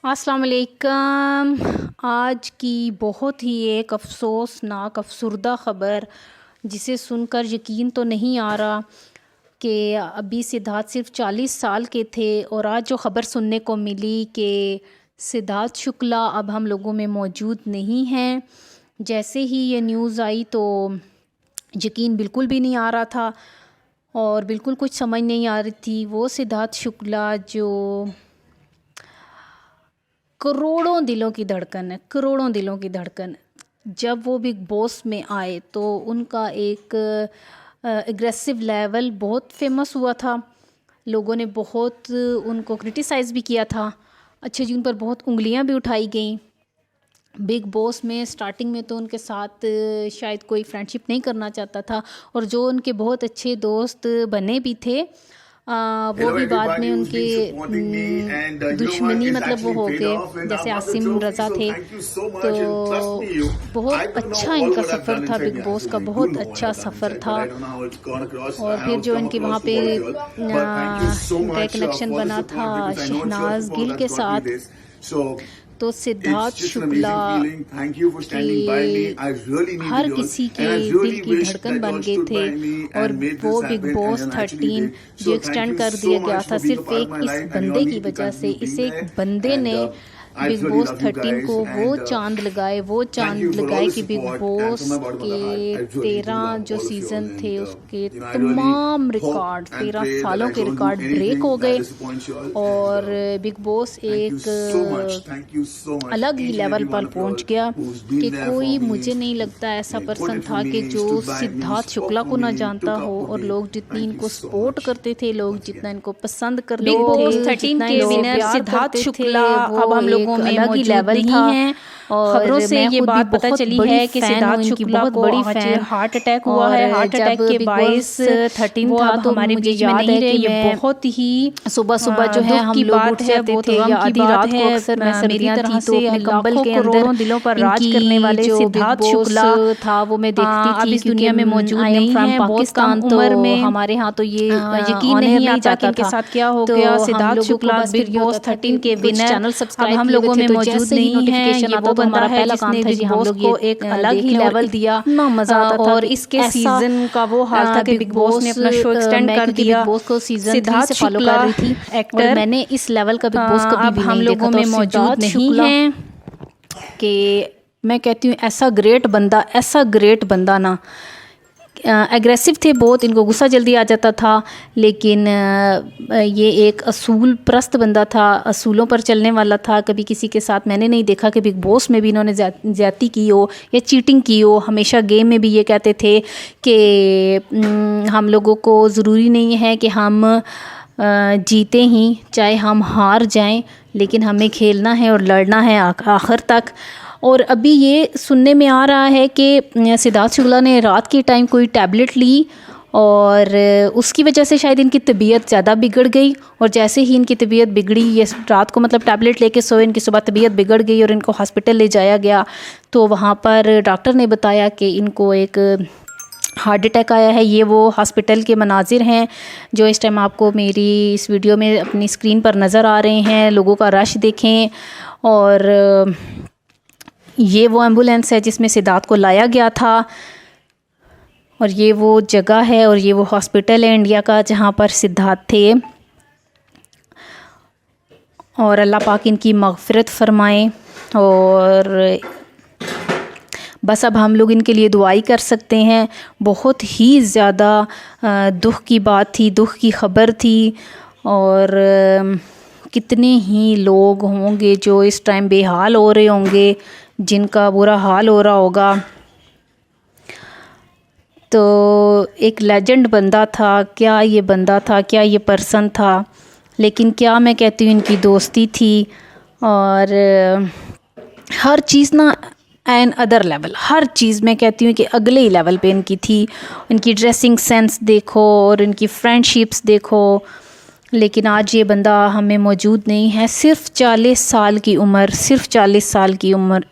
अस्सलाम वालेकुम। आज की बहुत ही एक अफ़सोसनाक अफसरदा ख़बर जिसे सुनकर यकीन तो नहीं आ रहा कि अभी सिद्धार्थ सिर्फ 40 साल के थे और आज जो ख़बर सुनने को मिली कि सिद्धार्थ शुक्ला अब हम लोगों में मौजूद नहीं हैं। जैसे ही ये न्यूज़ आई तो यकीन बिल्कुल भी नहीं आ रहा था और बिल्कुल कुछ समझ नहीं आ रही थी। वो सिद्धार्थ शुक्ला जो करोड़ों दिलों की धड़कन है, करोड़ों दिलों की धड़कन। जब वो बिग बॉस में आए तो उनका एक एग्रेसिव लेवल बहुत फेमस हुआ था। लोगों ने बहुत उनको क्रिटिसाइज़ भी किया था। अच्छे जी, उन पर बहुत उंगलियां भी उठाई गई। बिग बॉस में स्टार्टिंग में तो उनके साथ शायद कोई फ्रेंडशिप नहीं करना चाहता था और जो उनके बहुत अच्छे दोस्त बने भी थे वो भी बाद में उनके दुश्मनी मतलब वो हो गए। जैसे आसिम रज़ा थे तो बहुत अच्छा इनका सफ़र था, बिग बॉस का बहुत अच्छा सफ़र था। और फिर जो इनके वहाँ पे इनका एक कनेक्शन बना था शहनाज गिल के साथ, तो सिद्धार्थ शुक्ला हर किसी के दिल की धड़कन बन गए थे। और वो बिग बॉस 13 जो एक्सटेंड कर दिया गया था सिर्फ एक इस बंदे की वजह से। इस एक बंदे ने बिग बॉस 13 को वो चांद लगाए कि बिग बॉस के 13 जो सीज़न थे उसके तमाम रिकॉर्ड 13 सालों के रिकॉर्ड ब्रेक हो गए और बिग बॉस एक अलग ही लेवल पर पहुंच गया कि कोई, मुझे नहीं लगता ऐसा पर्सन था कि जो सिद्धार्थ शुक्ला को ना जानता हो। और लोग जितनी इनको सपोर्ट करते थे, लोग जितना इनको पसंद करते थे, बिग बॉस 13 के विनर सिद्धार्थ शुक्ला अब हम लोगों में अलग लेवल नहीं है। और खबरों से ये बात पता चली है कि सिद्धार्थ शुक्ला को बड़ी फैन हार्ट अटैक हुआ है। हार्ट अटैक के 22-13 था तो हमारे बीच में नहीं रहे। ये बहुत ही सुबह जो है हम लोग उठ जाते थे या आधी रात को अक्सर मैं मेरी तरह से अपने कंबल के अंदर दिलों पर राज करने वाले सिद्धार्थ शुक्ला था वो मैं देखती थी। अब इस दुनिया में मौजूद नहीं है। पाकिस्तान तो हमारे यहाँ तो ये यकीन नहीं आता कि इनके साथ क्या हो गया। सिद्धार्थ शुक्ला बिग बॉस 13 के विनर चैनल सब्सक्राइब हम लोगों में मौजूद नहीं है। वो बंदा है जिसने बिग बॉस को एक अलग ही लेवल दिया, ना मजा आता था। और इसके सीजन का वो हाल था कि बिग बॉस ने अपना शो एक्सटेंड कर दिया। बिग बॉस को सीजन 3 से फॉलो कर रही थी एक्टर, और मैंने इस लेवल का बिग बॉस कभी भी नहीं देखा। में मौजूद नहीं है कि मैं कहती हूँ ऐसा ग्रेट बंदा ना एग्रेसिव थे बहुत, इनको गुस्सा जल्दी आ जाता था, लेकिन ये एक असूल परस्त बंदा था, असूलों पर चलने वाला था। कभी किसी के साथ मैंने नहीं देखा कि बिग बॉस में भी इन्होंने ज़्यादती की हो या चीटिंग की हो। हमेशा गेम में भी ये कहते थे कि हम लोगों को ज़रूरी नहीं है कि हम जीते ही, चाहे हम हार जाएं, लेकिन हमें खेलना है और लड़ना है आखिर तक। और अभी ये सुनने में आ रहा है कि सिद्धार्थ शुक्ला ने रात के टाइम कोई टैबलेट ली और उसकी वजह से शायद इनकी तबीयत ज़्यादा बिगड़ गई। और जैसे ही इनकी तबीयत बिगड़ी, ये रात को मतलब टैबलेट लेके सोए, इनकी सुबह तबीयत बिगड़ गई और इनको हॉस्पिटल ले जाया गया। तो वहाँ पर डॉक्टर ने बताया कि इनको एक हार्ट अटैक आया है। ये वो हॉस्पिटल के मनाजिर हैं जो इस टाइम आपको मेरी इस वीडियो में अपनी स्क्रीन पर नज़र आ रहे हैं। लोगों का रश देखें। और ये वो एम्बुलेंस है जिसमें सिद्धार्थ को लाया गया था और ये वो जगह है और ये वो हॉस्पिटल है इंडिया का जहाँ पर सिद्धार्थ थे। और अल्लाह पाक इनकी मग़फ़िरत फ़रमाए। और बस अब हम लोग इनके लिए दुआई कर सकते हैं। बहुत ही ज़्यादा दुख की बात थी, दुख की ख़बर थी। और कितने ही लोग होंगे जो इस टाइम बेहाल हो रहे होंगे, जिनका बुरा हाल हो रहा होगा। तो एक लेजेंड बंदा था, क्या ये बंदा था, क्या ये पर्सन था। लेकिन क्या मैं कहती हूँ इनकी दोस्ती थी और हर चीज़ ना एन अदर लेवल, हर चीज़ मैं कहती हूँ कि अगले ही लेवल पे इनकी थी। इनकी ड्रेसिंग सेंस देखो और इनकी फ्रेंडशिप्स देखो। लेकिन आज ये बंदा हमें मौजूद नहीं है। सिर्फ 40 साल की उम्र, सिर्फ 40 साल की उम्र,